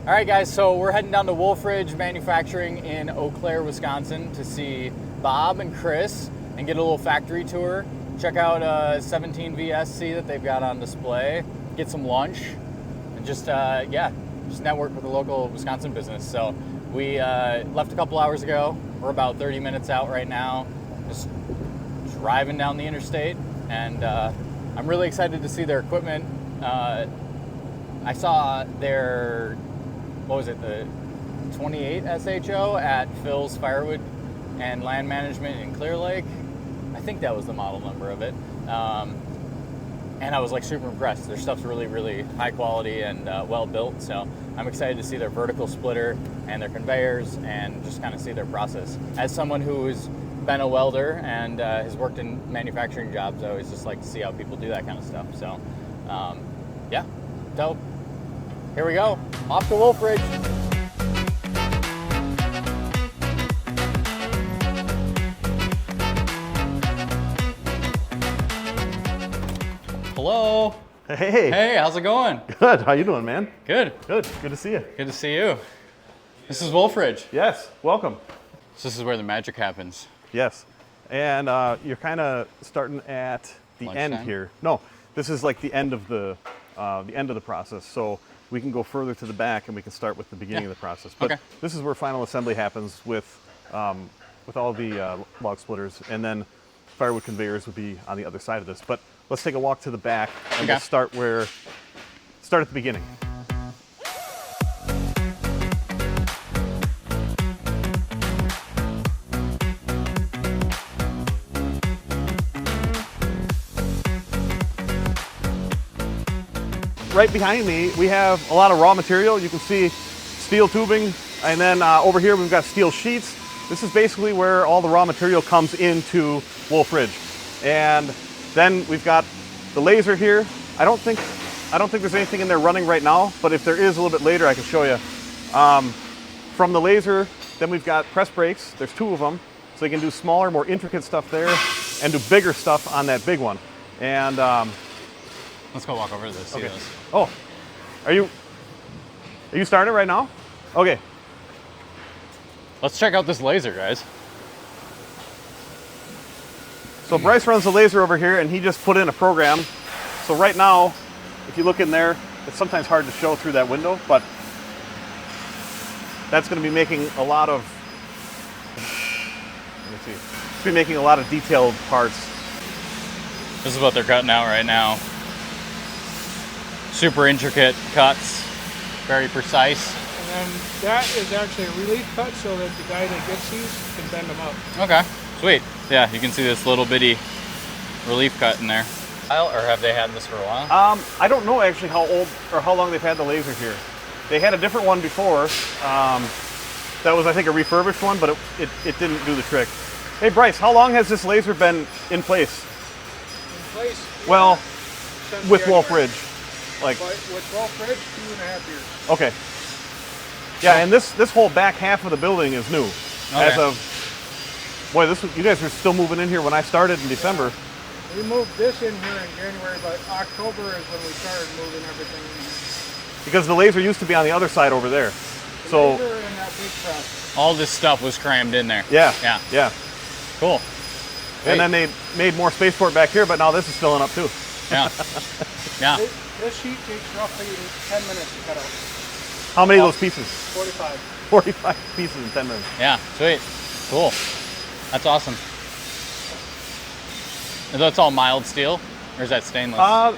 All right, guys, so we're heading down to Wolfe Manufacturing in Eau Claire, Wisconsin to see Bob and Chris and get a little factory tour. Check out 17 VSC that they've got on display, get some lunch, and just network with a local Wisconsin business. So we left a couple hours ago. We're about 30 minutes out right now, just driving down the interstate, and I'm really excited to see their equipment. I saw their, the 28 SHO at Phil's Firewood and Land Management in Clear Lake. I think that was the model number of it. And I was like super impressed. Their stuff's really, really high quality and well built. So I'm excited to see their vertical splitter and their conveyors and just kind of see their process. As someone who's been a welder and has worked in manufacturing jobs, I always just like to see how people do that kind of stuff. So yeah, dope. Here we go, off to Wolfe. Hello. Hey. Hey, how's it going? Good. How you doing, man? Good. Good. Good to see you. Good to see you. This is Wolfe. Yes. Welcome. So this is where the magic happens. Yes. And you're kind of starting at the end here. No, this is like the end of the process. So we can go further to the back and we can start with the beginning of the process. But this is where final assembly happens with all the log splitters, and then firewood conveyors would be on the other side of this. But let's take a walk to the back and we'll start at the beginning. Right behind me, we have a lot of raw material. You can see steel tubing, and then over here we've got steel sheets. This is basically where all the raw material comes into Wolfe. And then we've got the laser here. I don't think there's anything in there running right now, but if there is a little bit later, I can show you. From the laser, then we've got press brakes. There's 2 of them, so you can do smaller, more intricate stuff there, and do bigger stuff on that big one. And let's go walk over to this. See this. Oh, are you starting it right now? Okay. Let's check out this laser, guys. So Bryce runs the laser over here, and he just put in a program. So right now, if you look in there, it's sometimes hard to show through that window, but that's going to be making a lot of, let me see, it's going to be making a lot of detailed parts. This is what they're cutting out right now. Super intricate cuts, very precise. And then that is actually a relief cut so that the guy that gets these can bend them up. Okay, sweet. Yeah, you can see this little bitty relief cut in there. Or have they had this for a while? I don't know actually how old or how long they've had the laser here. They had a different one before. That was, I think, a refurbished one, but it didn't do the trick. Hey Bryce, how long has this laser been in place? In place? Well, with Wolfe. Like with Wolfe, 2.5 years. Okay. Yeah, and this whole back half of the building is new. Okay. As of, boy, you guys were still moving in here when I started in December. We moved this in here in January, but October is when we started moving everything in. Because the laser used to be on the other side over there. The laser and that big press. All this stuff was crammed in there. Yeah. Yeah. Yeah. Cool. And then they made more space for it back here, but now this is filling up too. Yeah. Yeah. This sheet takes roughly 10 minutes to cut out. How many of those pieces? 45. 45 pieces in 10 minutes. Yeah, sweet. Cool. That's awesome. And that's all mild steel? Or is that stainless?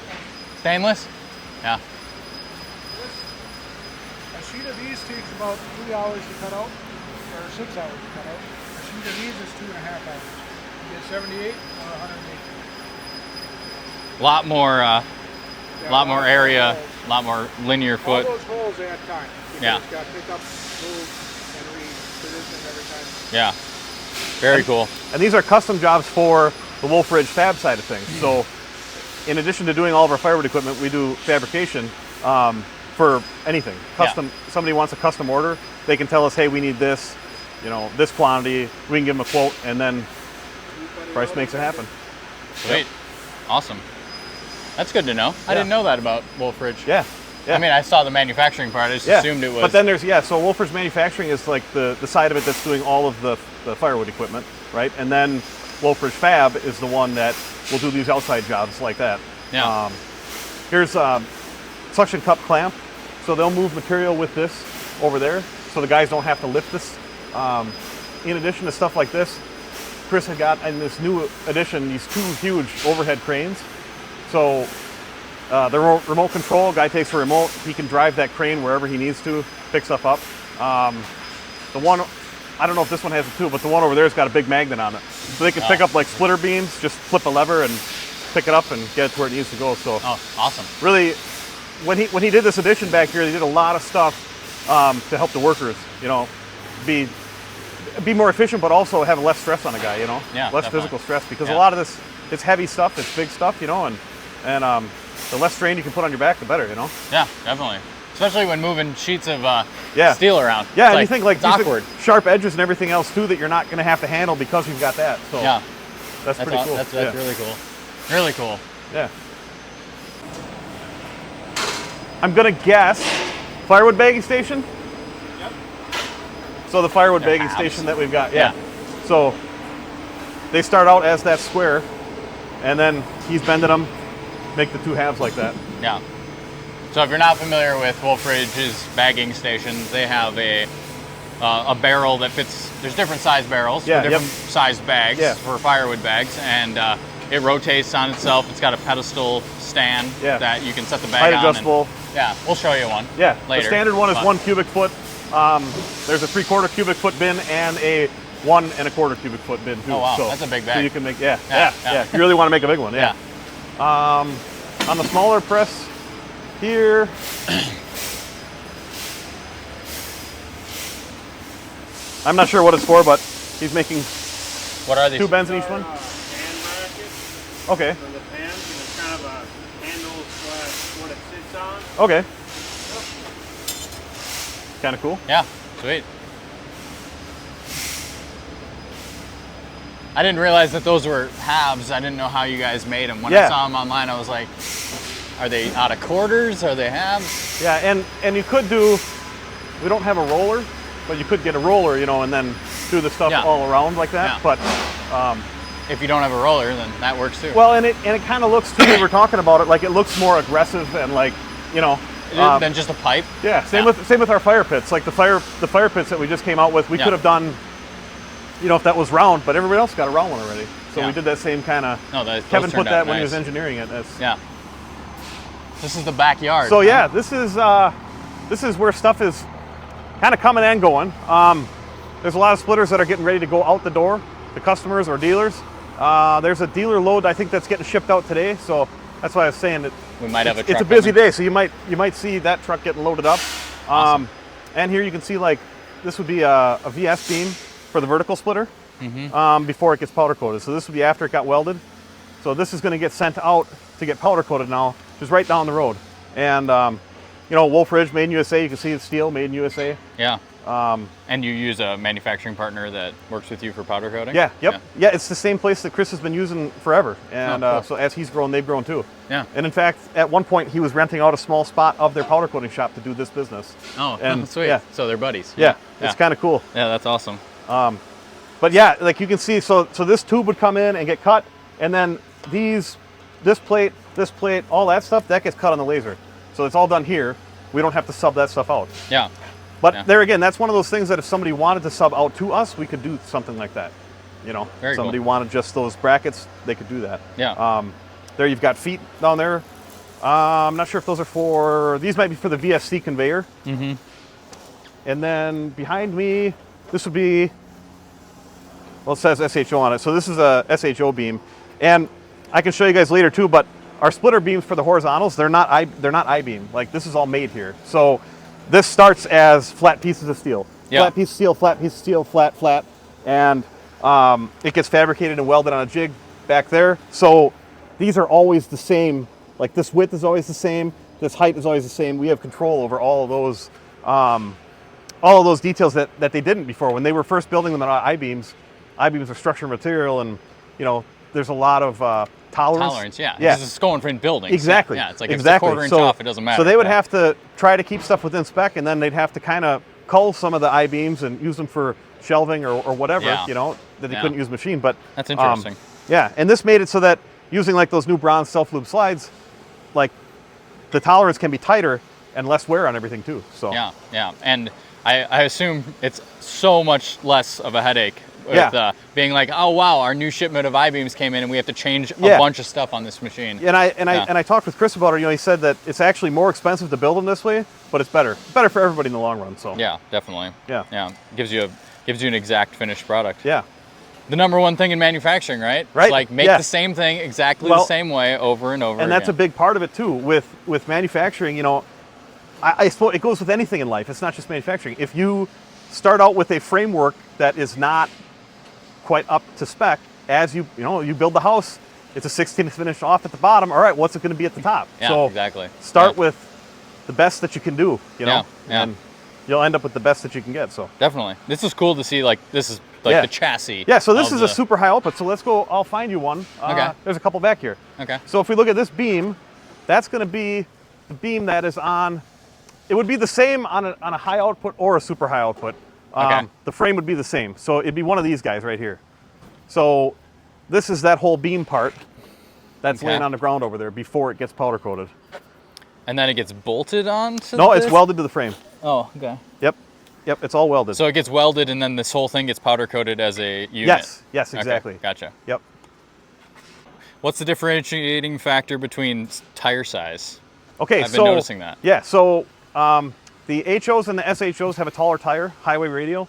Stainless? Yeah. A sheet of these takes about 3 hours to cut out, or 6 hours to cut out. A sheet of these is 2.5 hours. You get 78 or 108. A lot more area, a lot more linear foot. All those holes add time. Yeah. It's got to pick up, move, and reposition every time. Yeah. Very cool. And these are custom jobs for the Wolfe fab side of things. So in addition to doing all of our firewood equipment, we do fabrication for anything. Custom. Somebody wants a custom order, they can tell us, hey, we need this, this quantity. We can give them a quote, and then Bryce makes it happen. Sweet. Awesome. That's good to know. I didn't know that about Wolfe. Yeah. Yeah. I mean, I saw the manufacturing part. I just assumed it was. But then there's, so Wolfer's manufacturing is like the side of it that's doing all of the firewood equipment, right? And then Wolfer's fab is the one that will do these outside jobs like that. Yeah. Here's suction cup clamp. So they'll move material with this over there, so the guys don't have to lift this. In addition to stuff like this, Chris had got in this new addition these 2 huge overhead cranes. So the remote control, guy takes a remote, he can drive that crane wherever he needs to, pick stuff up. The one, I don't know if this one has it too, but the one over there's got a big magnet on it. So they can pick up like splitter beams, just flip a lever and pick it up and get it to where it needs to go. So awesome. Really, when he did this addition back here, they did a lot of stuff to help the workers, be more efficient, but also have less stress on a guy, less physical stress, because a lot of this, it's heavy stuff, it's big stuff, and the less strain you can put on your back, the better, Yeah, definitely. Especially when moving sheets of steel around. Yeah, and you think like it's awkward. Sharp edges and everything else too that you're not going to have to handle because you've got that. So yeah, that's pretty cool. That's really cool. Really cool. Yeah. I'm going to guess firewood bagging station. Yep. So the firewood bagging station that we've got. Yeah. So they start out as that square, and then he's bending them, make the 2 halves like that. Yeah. So if you're not familiar with Wolfe Ridge's bagging stations, they have a barrel that fits. There's different size barrels for different size bags for firewood bags, and it rotates on itself. It's got a pedestal stand that you can set the bag on. Height adjustable. We'll show you one. Yeah. Later. The standard one is 1 cubic foot. There's a 3/4 cubic foot bin and a 1 1/4 cubic foot bin too. Oh wow, so, that's a big bag. So you can make yeah. You really want to make a big one. Yeah. On the smaller press here. I'm not sure what it's for, but he's making what are these? 2 bends in each one. Pan brackets. Okay. For the pans, and it's kind of a handle / what it sits on. Okay. Kind of cool. Yeah, sweet. I didn't realize that those were halves. I didn't know how you guys made them. When I saw them online, I was like, are they out of quarters? Are they halves? Yeah, and you could do, we don't have a roller, but you could get a roller, and then do the stuff all around like that. Yeah. But if you don't have a roller, then that works too. well, and it kind of looks too. We were talking about it, like it looks more aggressive and like than just a pipe. Yeah, same with our fire pits. Like the fire pits that we just came out with, we could have done, if that was round, but everybody else got a round one already. So we did that same kind of. No, Kevin put that when he was engineering it. Yeah. This is the backyard. So this is where stuff is kind of coming and going. There's a lot of splitters that are getting ready to go out the door to customers or dealers. There's a dealer load I think that's getting shipped out today. So that's why I was saying that we might have a truck. It's a busy day, so you might see that truck getting loaded up. Awesome. And here you can see like this would be a VS beam for the vertical splitter before it gets powder coated. So this would be after it got welded. So this is going to get sent out to get powder coated now, just right down the road. And Wolfe Ridge, made in USA. You can see it's steel, made in USA. Yeah. And you use a manufacturing partner that works with you for powder coating? Yeah, yeah, it's the same place that Chris has been using forever. And cool. So as he's grown, they've grown too. Yeah. And in fact, at one point, he was renting out a small spot of their powder coating shop to do this business. Oh, and sweet. Yeah. So they're buddies. Yeah, it's kind of cool. Yeah, that's awesome. But yeah, like you can see, so this tube would come in and get cut, and then this plate, all that stuff, that gets cut on the laser. So it's all done here. We don't have to sub that stuff out. Yeah. But there again, that's one of those things that if somebody wanted to sub out to us, we could do something like that. Very somebody cool. wanted just those brackets, they could do that. Yeah. There you've got feet down there. I'm not sure if those are these might be for the VSC conveyor. Mm-hmm. And then behind me, this would be, well, it says SHO on it. So this is a SHO beam. And I can show you guys later too, but our splitter beams for the horizontals, they're not I-beam. Like this is all made here. So this starts as flat pieces of steel. Yeah. Flat piece of steel, flat piece of steel, flat, flat. And it gets fabricated and welded on a jig back there. So these are always the same. Like this width is always the same. This height is always the same. We have control over all of those details that they didn't before. When they were first building them on I-beams are structural material, and there's a lot of tolerance. Yeah. Yeah. Because it's going for in buildings. Exactly. Yeah. It's like exactly. if it's a quarter inch off, it doesn't matter. So they would Yeah. have to try to keep stuff within spec, and then they'd have to kind of cull some of the I-beams and use them for shelving or whatever, Yeah. you know, that they Yeah. couldn't use machine. But That's interesting. yeah, and this made it so that using like those new bronze self-lube slides, like the tolerance can be tighter and less wear on everything too. So Yeah, yeah. And I assume it's so much less of a headache with Yeah. being like, oh wow, our new shipment of I-beams came in and we have to change a Yeah. bunch of stuff on this machine. And I talked with Chris about it. You know, he said that it's actually more expensive to build them this way, but it's better for everybody in the long run. So Yeah, definitely. Yeah. Yeah. Gives you an exact finished product. yeah, The number one thing in manufacturing, right? Right, It's like make yeah. the same thing exactly Well, the same way over and over and that's a again. big part of it too. With manufacturing, you know, I suppose it goes with anything in life. It's not just manufacturing. If you start out with a framework that is not quite up to spec, as you build the house, it's a 16th finish off at the bottom. All right, what's it going to be at the top? Yeah, so exactly. Start Yeah. with the best that you can do, you know, Yeah, yeah. and you'll end up with the best that you can get. So Definitely. This is cool to see. Like this is like Yeah. the chassis. yeah, so this of is a the- super high output. So let's go. I'll find you one. Okay. There's a couple back here. Okay. So if we look at this beam, that's going to be the beam that is on. It would be the same on a high output or a super high output. Okay. The frame would be the same. So it'd be one of these guys right here. So this is that whole beam part that's Okay. laying on the ground over there before it gets powder coated. And then it gets bolted onto. No, it's this? welded to the frame. Oh, okay. Yep, it's all welded. So it gets welded, and then this whole thing gets powder coated as a unit. yes, Okay, exactly. Gotcha. Yep. What's the differentiating factor between tire size? Okay, I've been noticing that. Yeah, so the HOs and the SHOs have a taller tire, highway radial.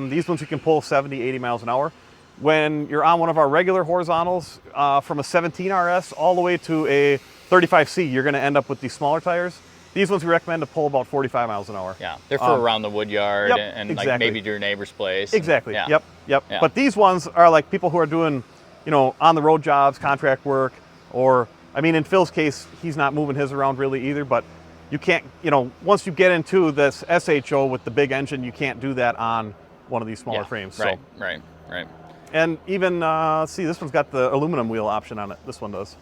These ones you can pull 70, 80 miles an hour. When you're on one of our regular horizontals, from a 17 RS all the way to a 35C, you're going to end up with these smaller tires. These ones we recommend to pull about 45 miles an hour. Yeah, they're for around the wood yard yep, and like exactly. maybe to your neighbor's place. Exactly. Yeah. Yep. Yeah. But these ones are like people who are doing, you know, on the road jobs, contract work, or I mean, in Phil's case, he's not moving his around really either. But you can't, you know, once you get into this SHO with the big engine, you can't do that on one of these smaller frames. Right. So, Right. and even let's see, this one's got the aluminum wheel option on it. This one does.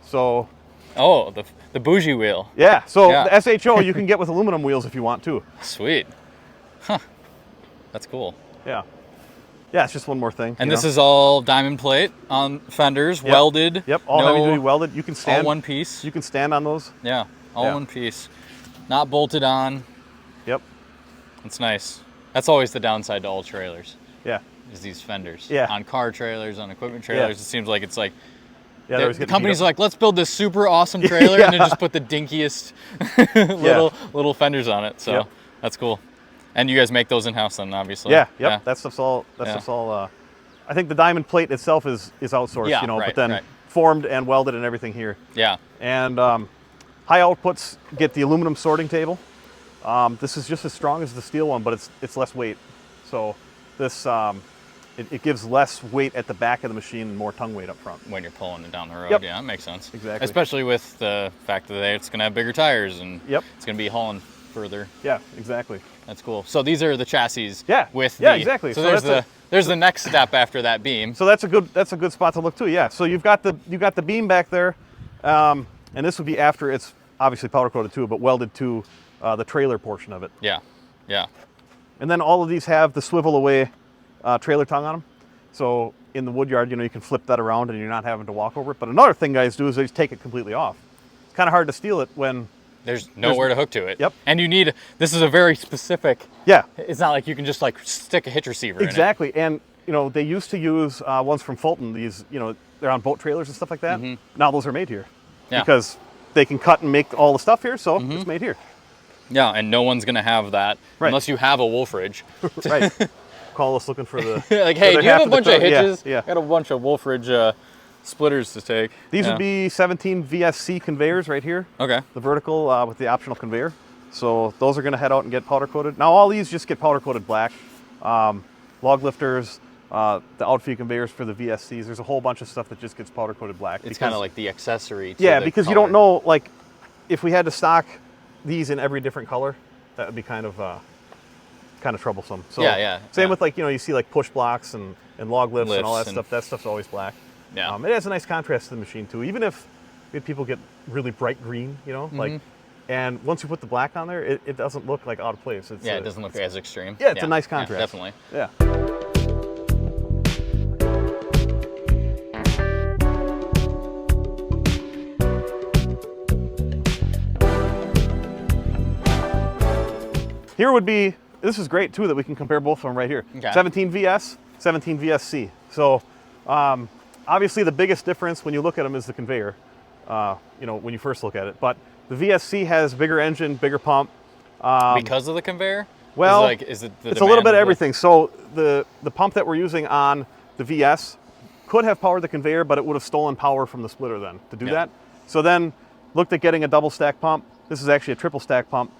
So Oh, the bougie wheel. yeah. So Yeah. the SHO you can get with aluminum wheels if you want to. Sweet. Huh. That's cool. Yeah. Yeah, it's just one more thing. And you this know? is all diamond plate on fenders, Yep. welded. Yep. All no, heavy duty welded. You can stand. all one piece. You can stand on those. Yeah, all Yeah. one piece. Not bolted on. Yep. It's nice. That's always the downside to all trailers, Yeah. is these fenders. Yeah. On car trailers, on equipment trailers, it seems like it's like Yeah. the, they always the get companies beat are up. like, let's build this super awesome trailer and then just put the dinkiest little fenders on it. So Yep. that's cool. And you guys make those in house then, obviously. Yeah. Yep. That stuff's all. That Yeah. stuff's all. I think the diamond plate itself is outsourced. Yeah, you know, right, but then right. formed and welded and everything here. Yeah. And high outputs get the aluminum sorting table. This is just as strong as the steel one, but it's less weight. So this it gives less weight at the back of the machine and more tongue weight up front. When you're pulling it down the road. Yep. Yeah, that makes sense. Exactly. Especially with the fact that it's going to have bigger tires and Yep. it's going to be hauling further. Yeah. Exactly. That's cool. So these are the chassis. Yeah. With Yeah, the, exactly. So, So there's there's the next step after that beam. So that's a good spot to look too. Yeah. So you've got the beam back there, and this would be after it's obviously powder coated too, but welded to the trailer portion of it. Yeah. Yeah. And then all of these have the swivel away trailer tongue on them. So in the wood yard, you know, you can flip that around and you're not having to walk over it. But another thing guys do is they just take it completely off. It's kind of hard to steal it when. There's nowhere to hook to it. Yep. And this is a very specific. Yeah. It's not like you can just like stick a hitch receiver Exactly. And you know, they used to use ones from Fulton. These, you know, they're on boat trailers and stuff like that. Now those are made here. Yeah. Because they can cut and make all the stuff here, so it's made here. in it. Yeah, and no one's gonna have that Right. unless you have a Wolfe ridge. Right. Call us looking for the. Like, hey, other do you have half a bunch of the code. Yeah, hitches? yeah. Got a bunch of Wolfe ridge splitters to take. These Yeah. would be 17 VSC conveyors right here. Okay. The vertical with the optional conveyor. So those are going to head out and get powder coated. Now all these just get powder coated black. Log lifters, the outfeed conveyors for the VSCs. There's a whole bunch of stuff that just gets powder coated black. It's kind of like the accessory. To yeah, the because you color. don't know, like, if we had to stock these in every different color, that would be kind of troublesome. So Yeah, yeah, Same yeah. with, like, you know, you see like push blocks and log lifts and all that Lifts and- stuff. That stuff's always black. Yeah. It has a nice contrast to the machine too. Even if people get really bright green, you know, like, and once you put the black on there, it doesn't look like out of place. It's it doesn't look as extreme. Yeah, it's a nice contrast. Definitely. Yeah. Here would be, this is great too that we can compare both of them right here. Okay. 17 VS, 17 VSC. So obviously the biggest difference when you look at them is the conveyor, you know, when you first look at it. But the VSC has bigger engine, bigger pump. Because of the conveyor? Well, is it the it's a little bit of demand everything. So the pump that we're using on the VS could have powered the conveyor, but it would have stolen power from the splitter then to do that. So then looked at getting a double stack pump. This is actually a triple stack pump.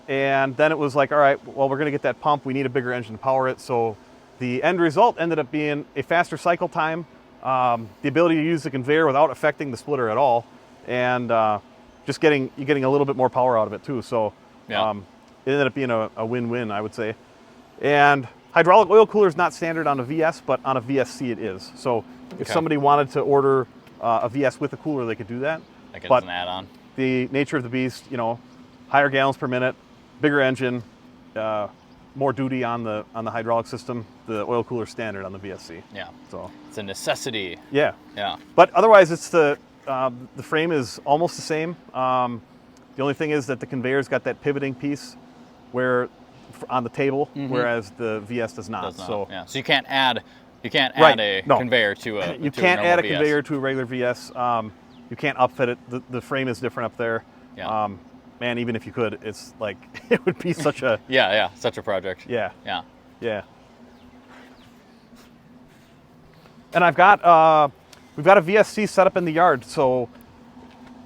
And then it was like, all right, well, we're going to get that pump. We need a bigger engine to power it. So the end result ended up being a faster cycle time, the ability to use the conveyor without affecting the splitter at all, and just getting a little bit more power out of it too. So it ended up being a win-win, I would say. And hydraulic oil cooler is not standard on a VS, but on a VSC it is. So if somebody wanted to order a VS with a cooler, they could do that. Like it's an add-on. The nature of the beast, you know, higher gallons per minute, bigger engine, more duty on the hydraulic system. The oil cooler standard on the VSC. Yeah. So it's a necessity. Yeah. Yeah. But otherwise, it's the frame is almost the same. The only thing is that the conveyor's got that pivoting piece where on the table, whereas the VS does not. So yeah. So you can't add a conveyor to a you to can't a normal add a VS. conveyor to a regular VS. You can't upfit it. The frame is different up there. Yeah. Man, even if you could, it's like it would be such a such a project. Yeah. Yeah. And I've got we've got a VSC set up in the yard, so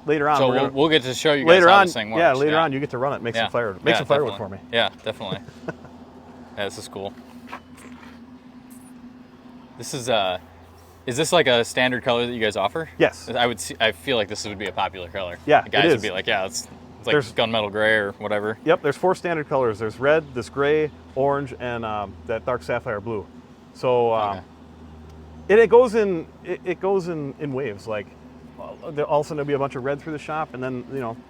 later on we'll get to show you guys how this thing works. Yeah, later on you get to run it, make some firewood. Make some firewood for me. Yeah, definitely. Yeah, this is cool. This is this like a standard color that you guys offer? Yes. I feel like this would be a popular color. Yeah, the guys it is. would be like, it's like gunmetal gray or whatever. Yep, there's 4 standard colors. There's red, this gray, orange, and that dark sapphire blue. So and it goes in waves. Like all of a sudden there'll be a bunch of red through the shop, and then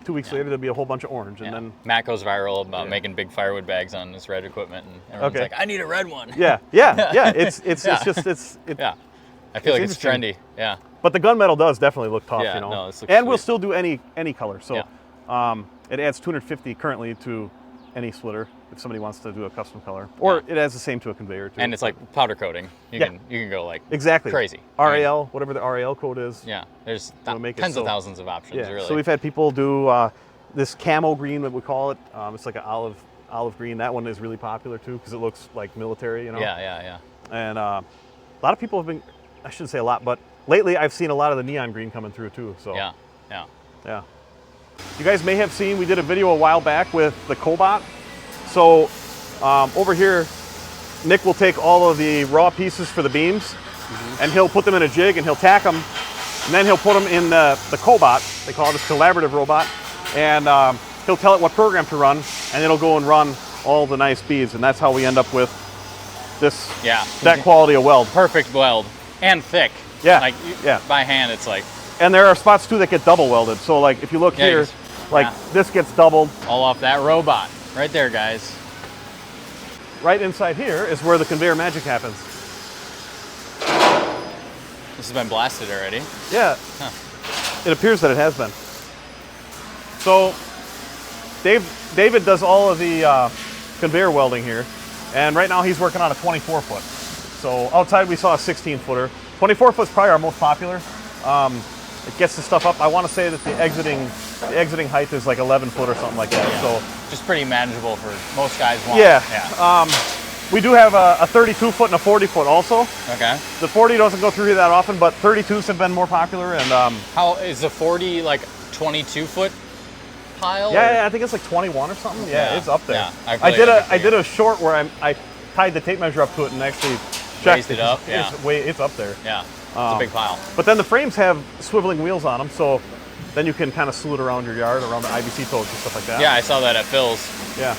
2 weeks later there'll be a whole bunch of orange, and then Matt goes viral about making big firewood bags on his red equipment, and everyone's like, I need a red one. Yeah. It's just yeah. I feel like it's trendy. Yeah. But the gunmetal does definitely look tough, Yeah, no, this looks and we'll sweet. still do any color. So it adds 250 currently to any splitter if somebody wants to do a custom color, or it adds the same to a conveyor too. And it's like powder coating. You can go like crazy. RAL, whatever the RAL code is. Yeah, there's make it tens of thousands of options. Yeah. Really. So we've had people do this camo green, what we call it. It's like an olive green. That one is really popular too because it looks like military. Yeah. And a lot of people have been. I shouldn't say a lot, but lately I've seen a lot of the neon green coming through too. So Yeah. You guys may have seen we did a video a while back with the Cobot. So over here, Nick will take all of the raw pieces for the beams, and he'll put them in a jig and he'll tack them, and then he'll put them in the Cobot. They call it this collaborative robot, and he'll tell it what program to run, and it'll go and run all the nice beads, and that's how we end up with this that quality of weld. Perfect weld and thick. Yeah. Like by hand, it's like. And there are spots too that get double welded. So like if you look here, this gets doubled. All off that robot. Right there, guys. Right inside here is where the conveyor magic happens. This has been blasted already. Yeah. Huh. It appears that it has been. So David does all of the conveyor welding here. And right now he's working on a 24 foot. So outside we saw a 16 footer. 24 foot is probably our most popular. It gets the stuff up. I want to say that the exiting height is like 11 foot or something like that. So just pretty manageable for most guys. We do have a 32 foot and a 40 foot also. Okay. The 40 doesn't go through here that often, but 32s have been more popular. And how is the 40 like 22 foot pile? Yeah, I think it's like 21 or something. Yeah, it's up there. Yeah, I did a short where I tied the tape measure up to it and actually checked it up. It's up there. Yeah. It's a big pile. But then the frames have swiveling wheels on them, so then you can kind of slew it around your yard, around the IBC totes and stuff like that. Yeah, I saw that at Phil's. Yeah.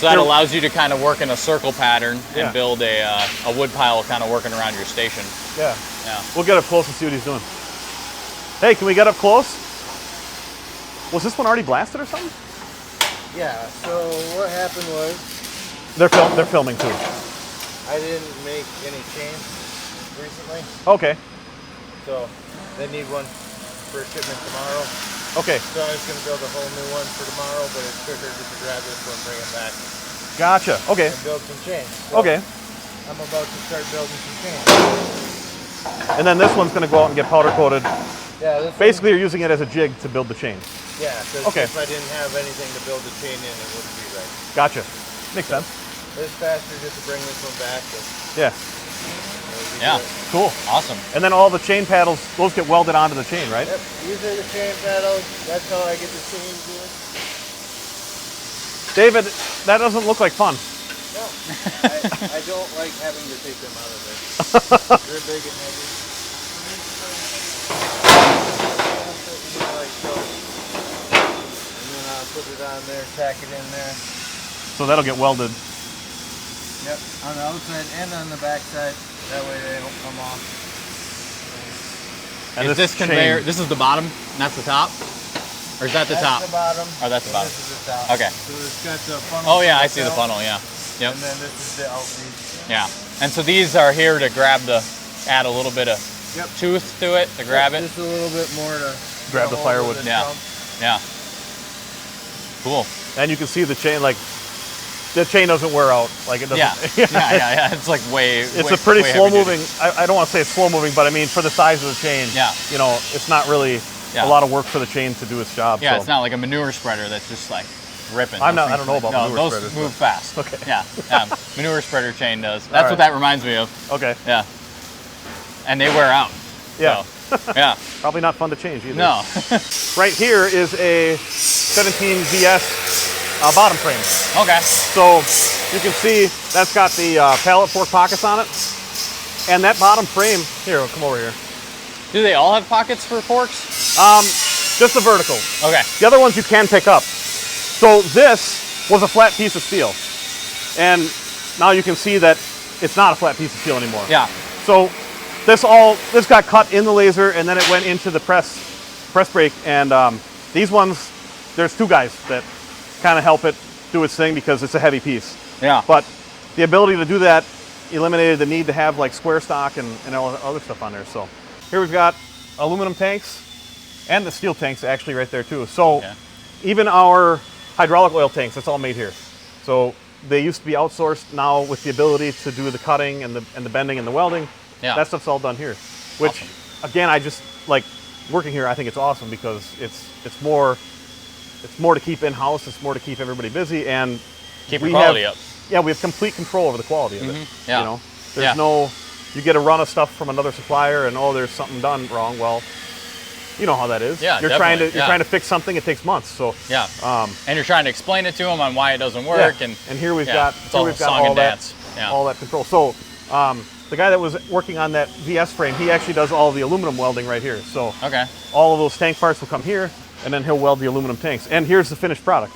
So that allows you to kind of work in a circle pattern Yeah. and build a wood pile kind of working around your station. Yeah. Yeah. We'll get up close and see what he's doing. Hey, can we get up close? Was this one already blasted or something? Yeah, so what happened was They're filming too. I didn't make any chains recently, Okay. so they need one for shipment tomorrow. Okay. So I was going to build a whole new one for tomorrow, but it's quicker just to grab this one, bring it back, Gotcha. Okay. and build some chains. So Okay. I'm about to start building some chains. And then this one's going to go out and get powder coated. Yeah, this Basically, you're using it as a jig to build the chain. one, yeah, because Okay. if I didn't have anything to build the chain in, it wouldn't be right. Gotcha. Makes sense. It's faster just to bring this one back. And Yeah. it'll be Yeah. good. Cool. Awesome. And then all the chain paddles, those get welded onto the chain, right? Yep, these are the chain paddles. That's how I get the chains good. David, that doesn't look like fun. No, I don't like having to take them out of there. They're big and heavy. Like so. And then I'll put it on there, tack it in there. So that'll get welded. Yep, on the outside and on the back side. That way they don't come off. And Is this conveyor, chain- this is the bottom and that's the top? Or is that the top? That's the bottom. Oh, that's the and bottom. This is the top. Okay. So it's got the funnel. Oh yeah, for I see the belt, funnel, yeah. Yep. And then this is the outreach. Yeah. And so these are here to grab add a little bit of Yep. tooth to it to grab it. Just a little bit more to Grab the hold firewood. with Yeah. stump. Yeah. Cool. And you can see the chain, like, the chain doesn't wear out. Like, it doesn't. Yeah. Yeah. It's like It's a pretty slow moving, I don't want to say it's slow moving, but I mean, for the size of the chain, Yeah. you know, it's not really Yeah. a lot of work for the chain to do its job. Yeah, so. it's not like a manure spreader that's just like ripping. I Those don't things know about no, manure those spreaders, move fast. Okay. Yeah. Manure spreader chain does. That's right. what that reminds me of. Okay. Yeah. And they wear out. Yeah. So, yeah. Probably not fun to change either. No. Right here is a 17 VS bottom frame. Okay. So you can see that's got the pallet fork pockets on it. And that bottom frame, here, come over here. Do they all have pockets for forks? Just the vertical. Okay. The other ones you can pick up. So this was a flat piece of steel. And now you can see that it's not a flat piece of steel anymore. Yeah. So this got cut in the laser and then it went into the press brake. And these ones, there's two guys that kind of help it do its thing because it's a heavy piece. Yeah. But the ability to do that eliminated the need to have like square stock and all the other stuff on there. So here we've got aluminum tanks and the steel tanks actually right there too. So Yeah. even our hydraulic oil tanks, it's all made here. So they used to be outsourced. Now with the ability to do the cutting and the bending and the welding, Yeah. that stuff's all done here. Which again, I just like working here. I think it's awesome because it's more to keep in house. It's more to keep everybody busy and Keep your we quality have- up. Yeah, we have complete control over the quality of it. Yeah. You know, there's Yeah. no, you get a run of stuff from another supplier and oh, there's something done wrong. Well, you know how that is. Yeah, you're trying definitely. to fix something. It takes months. So Yeah. And you're trying to explain it to them on why it doesn't work. yeah. And here we've yeah, got it's all song all and that dance. Yeah. all that control. So the guy that was working on that VS frame, he actually does all the aluminum welding right here. So Okay. all of those tank parts will come here, and then he'll weld the aluminum tanks. And here's the finished product.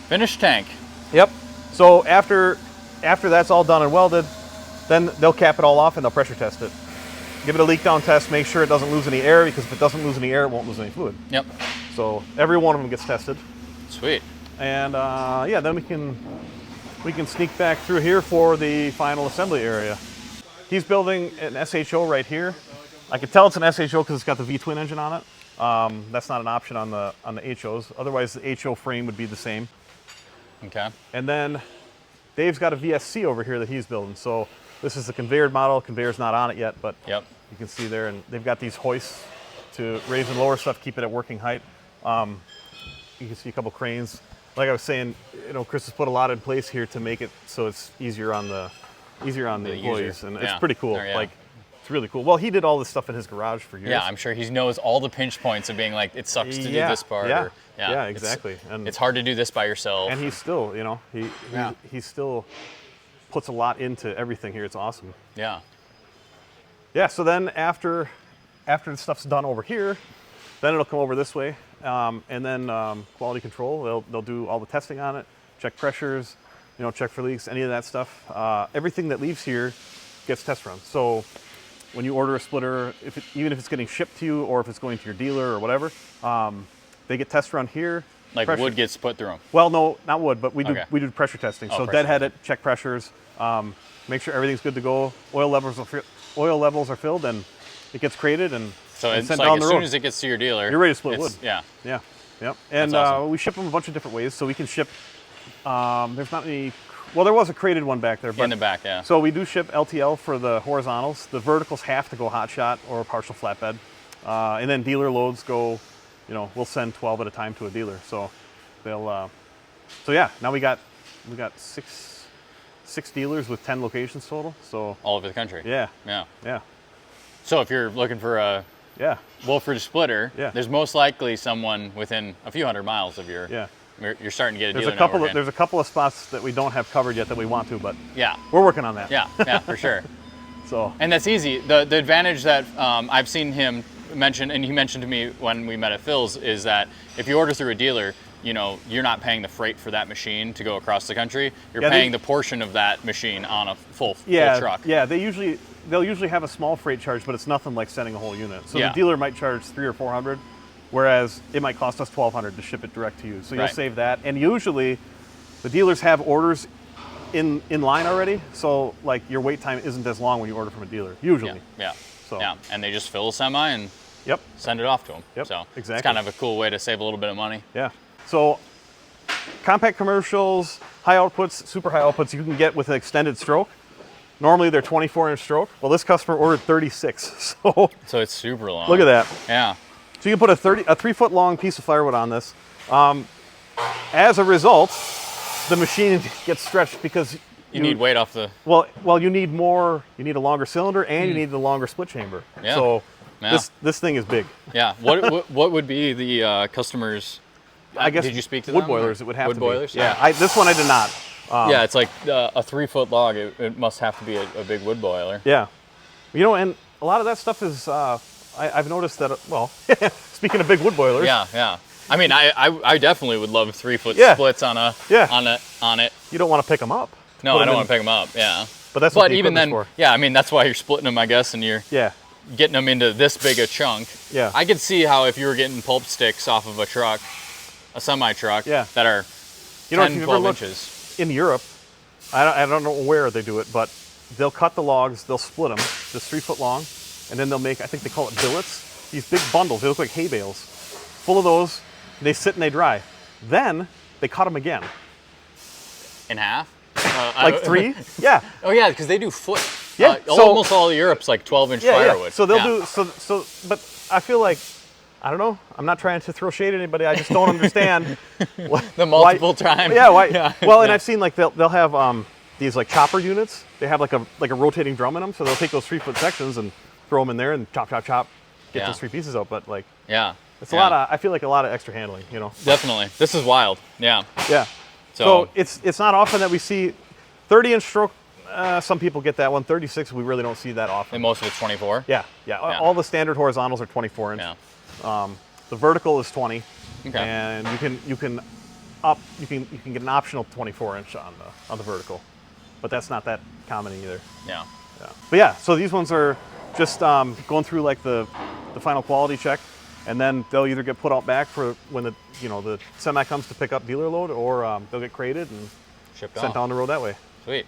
Finished tank. Yep. So after that's all done and welded, then they'll cap it all off and they'll pressure test it. Give it a leak down test, make sure it doesn't lose any air, because if it doesn't lose any air, it won't lose any fluid. Yep. So every one of them gets tested. Sweet. And yeah, then we can sneak back through here for the final assembly area. He's building an SHO right here. I can tell it's an SHO because it's got the V-twin engine on it. That's not an option on the HOs. Otherwise, the HO frame would be the same. Okay. And then Dave's got a VSC over here that he's building. So this is the conveyor model. Conveyor's not on it yet, but Yep. you can see there, and they've got these hoists to raise and lower stuff, keep it at working height. You can see a couple cranes. Like I was saying, you know, Chris has put a lot in place here to make it so it's easier on the employees, user. and Yeah. it's pretty cool. Yeah. Like, it's really cool. Well, he did all this stuff in his garage for years. Yeah, I'm sure he knows all the pinch points of being like, it sucks to do Yeah, this part. yeah, Or, yeah, it's- exactly. And It's hard to do this by yourself. and he's still, you know, Yeah. he still puts a lot into everything here. It's awesome. Yeah. Yeah. So then after the stuff's done over here, then it'll come over this way, and then quality control. They'll do all the testing on it, check pressures, check for leaks, any of that stuff. Everything that leaves here gets test run. So when you order a splitter, even if it's getting shipped to you or if it's going to your dealer or whatever, they get test run here. Like pressure. wood gets put through them. Well, no, not wood, but we do Okay. we do pressure testing. So pressure deadhead it, check pressures, make sure everything's good to go. Oil levels are filled, and it gets crated and So and it's sent like down as the soon road. as it gets to your dealer, You're ready to split it's- wood. Yeah. Yeah, yep. And That's awesome. we ship them a bunch of different ways. So we can ship. There's not any. Well, there was a crated one back there, but In the back, yeah. So we do ship LTL for the horizontals. The verticals have to go hot shot or partial flatbed, and then dealer loads go. We'll send 12 at a time to a dealer. So they'll. So yeah, now we got six dealers with 10 locations total. So All over the country. yeah, Yeah. So if you're looking for a yeah, Wolfe Ridge splitter, Yeah. there's most likely someone within a few hundred miles of your. yeah. You're starting to get a There's dealer a couple. network in. There's a couple of spots that we don't have covered yet that we want to, but Yeah. we're working on that. Yeah, for sure. So And that's easy. The advantage that I've seen him mention, and he mentioned to me when we met at Phil's, is that if you order through a dealer, you're not paying the freight for that machine to go across the country. You're Yeah, paying the portion of that machine on a full truck. Yeah, they'll usually have a small freight charge, but it's nothing like sending a whole unit. So Yeah. the dealer might charge $300 or $400, whereas it might cost us $1,200 to ship it direct to you. So you'll Right. save that. And usually, the dealers have orders in line already, so like your wait time isn't as long when you order from a dealer. Usually. Yeah. So Yeah. And they just fill a semi and Yep. send it off to them. Yep, So exactly. it's kind of a cool way to save a little bit of money. Yeah. So compact commercials, high outputs, super high outputs you can get with an extended stroke. Normally they're 24-inch stroke. Well, this customer ordered 36. So So it's super long. look at that. Yeah. So you can put a 3-foot long piece of firewood on this. As a result, the machine gets stretched because You need weight off the. well, you need more. You need a longer cylinder and you need the longer split chamber. Yeah. So Yeah. this thing is big. Yeah. What would be the customers? I guess Did you speak to wood them, boilers? or- It would have wood to boilers? be. Yeah. This one I did not. Yeah, it's like a 3-foot log. It must have to be a big wood boiler. Yeah. And a lot of that stuff is. I've noticed that. Well, speaking of big wood boilers. Yeah. I mean, I definitely would love 3-foot Yeah. splits on it. You don't want to pick them up. No, Put I 'em don't in- want to pick them up. Yeah. But that's what But the even then, equipment's for. yeah, I mean that's why you're splitting them, I guess, and you're Yeah. getting them into this big a chunk. Yeah. I could see how if you were getting pulp sticks off of a truck, a semi truck, Yeah. that are You know, 10, if you've 12 ever looked inches. in Europe, I don't know where they do it, but they'll cut the logs, they'll split them, just 3 foot long, and then they'll make, I think they call it billets, these big bundles. They look like hay bales, full of those. They sit and they dry. Then they cut them again, In half? like 3. Yeah, Oh yeah, because they do foot. Yeah, so- almost all of Europe's like 12-inch yeah, firewood. yeah. So they'll Yeah. do But I feel like I don't know. I'm not trying to throw shade at anybody. I just don't understand the multiple times. Yeah, why? Yeah. Well, and Yeah. I've seen like they'll have these like chopper units. They have like a rotating drum in them, so they'll take those 3-foot sections and throw them in there and chop, get Yeah. those 3 pieces out. But like Yeah. it's a lot of. I feel like a lot of extra handling. Definitely. This is wild. Yeah. Yeah. So it's not often that we see 30-inch stroke. Some people get that one. 36, we really don't see that often. And most of it's 24. Yeah. All the standard horizontals are 24-inch. Yeah. The vertical is 20, Okay. and you can get an optional 24-inch on the vertical, but that's not that common either. Yeah. Yeah. But yeah, so these ones are just going through like the final quality check, and then they'll either get put out back for when the semi comes to pick up dealer load, or they'll get crated and Shipped sent off. down the road that way. Sweet.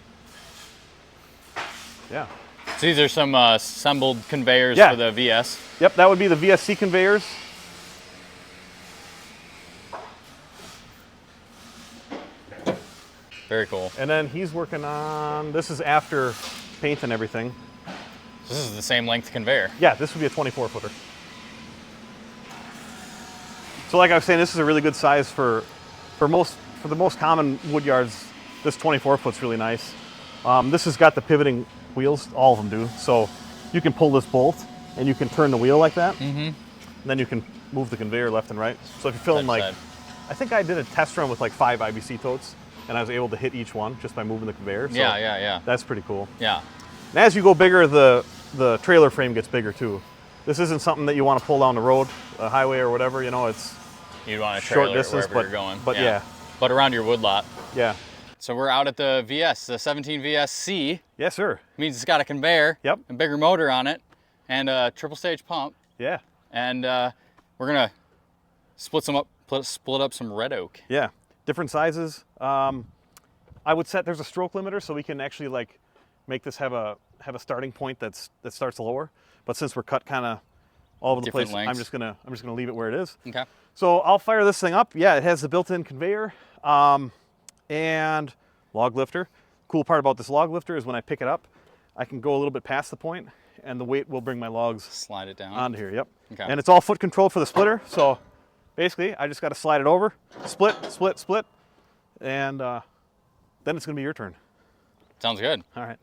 Yeah. So these are some assembled conveyors Yeah. for the VS. Yep, that would be the VSC conveyors. Very cool. And then he's working on, this is after paint and everything. This is the same length conveyor. Yeah, this would be a 24-footer. So like I was saying, this is a really good size for the most common wood yards. This 24-foot's really nice. This has got the pivoting wheels, all of them do. So you can pull this bolt and you can turn the wheel like that. Mm-hmm. And then you can move the conveyor left and right. So if you're filling Side like, to side. I think I did a test run with like 5 IBC totes, and I was able to hit each one just by moving the conveyor. So Yeah. that's pretty cool. Yeah. And as you go bigger, the trailer frame gets bigger too. This isn't something that you want to pull down the road, a highway or whatever. It's You'd want a short trailer distance, wherever but you're going. but yeah. but around your wood lot. Yeah. So we're out at the VS, the 17 VSC. Yes, sir. Means it's got a conveyor, Yep. a bigger motor on it, and a triple stage pump. Yeah. And we're gonna split up some red oak. Yeah. Different sizes. I would set, there's a stroke limiter so we can actually like make this have a starting point that starts lower. But since we're cut kind of all over the Different place, lengths. I'm just gonna leave it where it is. Okay. So I'll fire this thing up. Yeah, it has the built-in conveyor and log lifter. Cool part about this log lifter is when I pick it up, I can go a little bit past the point and the weight will bring my logs Slide it down. onto here. Yep. Okay. And it's all foot controlled for the splitter. So basically I just got to slide it over, split, split, split, and then it's gonna be your turn. Sounds good. All right.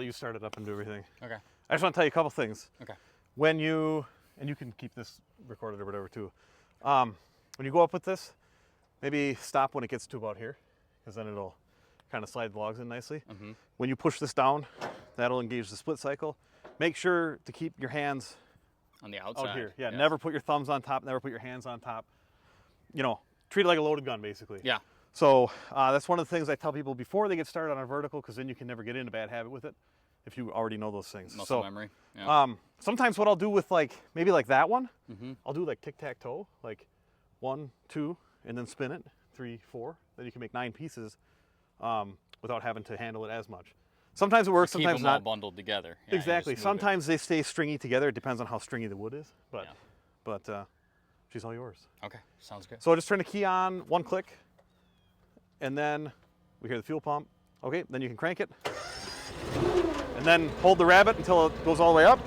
You start it up and do everything. Okay. I just want to tell you a couple things. Okay. When you, and you can keep this recorded or whatever too. When you go up with this, maybe stop when it gets to about here, because then it'll kind of slide the logs in nicely. Mm-hmm. When you push this down, that'll engage the split cycle. Make sure to keep your hands On the outside. out here. Yeah, never put your thumbs on top, never put your hands on top. You know, treat it like a loaded gun basically. Yeah. So that's one of the things I tell people before they get started on a vertical, because then you can never get in a bad habit with it if you already know those things. Muscle memory. Yeah. Sometimes what I'll do with maybe like that one, Mm-hmm. I'll do like tic-tac-toe, like 1, 2, and then spin it, 3, 4. Then you can make 9 pieces without having to handle it as much. Sometimes it works, Keep sometimes them all not. bundled together. Yeah, you Exactly. just move it. Sometimes they stay stringy together. It depends on how stringy the wood is. But Yeah. she's all yours. Okay. Sounds good. So just turn the key on, 1 click, and then we hear the fuel pump. Okay, then you can crank it. And then hold the rabbit until it goes all the way up.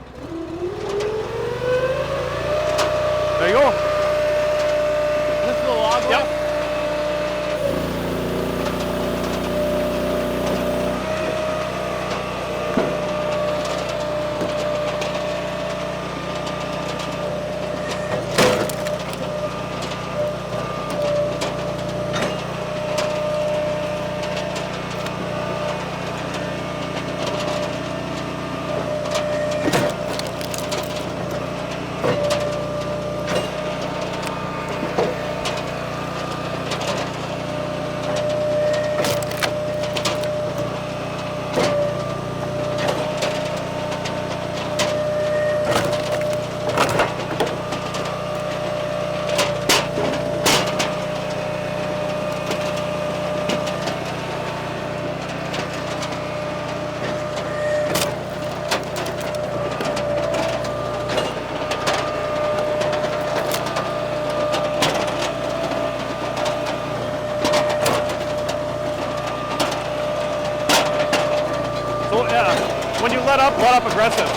There you go. This is the log. Yep. when you let up aggressive.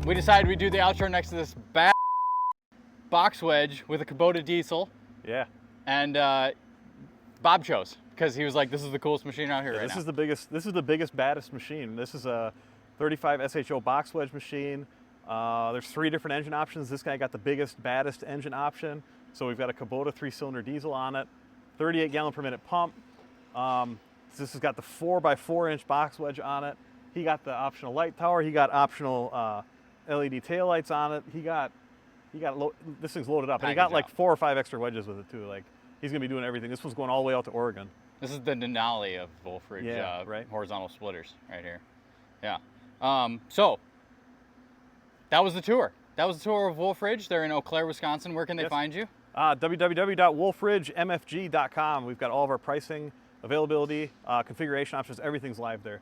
We decided we'd do the outro next to this bad box wedge with a Kubota diesel. Yeah. And Bob chose because he was like, "This is the coolest machine out here right now." This is the biggest, baddest machine. This is a 35 SHO box wedge machine. There's 3 different engine options. This guy got the biggest, baddest engine option. So we've got a Kubota 3-cylinder diesel on it, 38 gallon per minute pump. This has got the 4x4-inch box wedge on it. He got the optional light tower. He got optional LED taillights on it. This thing's loaded up. And he got like 4 or 5 extra wedges with it too. Like, he's gonna be doing everything. This one's going all the way out to Oregon. This is the Denali of Wolfe Ridge, right. Horizontal splitters right here. Yeah. So that was the tour. That was the tour of Wolfe Ridge. They're in Eau Claire, Wisconsin. Where can they find you? www.wolferidgemfg.com. We've got all of our pricing, availability, configuration options. Everything's live there.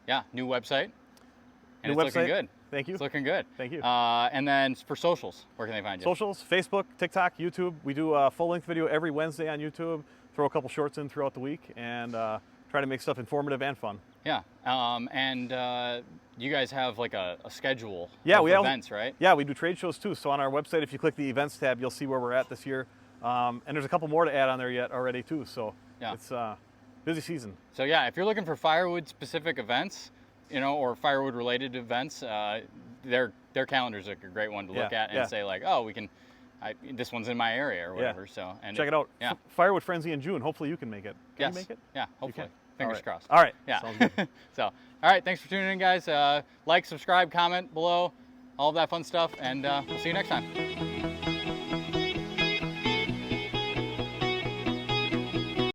Yeah, new website. And New it's looking website. good. Thank you. It's looking good. Thank you. And then for socials, where can they find you? Socials, Facebook, TikTok, YouTube. We do a full-length video every Wednesday on YouTube. Throw a couple shorts in throughout the week and try to make stuff informative and fun. Yeah. And you guys have like a schedule of we have events, right? Yeah, we do trade shows too. So on our website, if you click the events tab, you'll see where we're at this year. And there's a couple more to add on there yet already too. So it's busy season. So yeah, if you're looking for firewood specific events, or firewood related events, their calendars are a great one to look at and say like, oh, this one's in my area or whatever. So check it out. Yeah. Firewood Frenzy in June. Hopefully you can make it. Can you make it? Yeah, hopefully. Fingers crossed. All right. Yeah. Sounds good. So, all right. Thanks for tuning in, guys. Like, subscribe, comment below, all of that fun stuff, and we'll see you next time.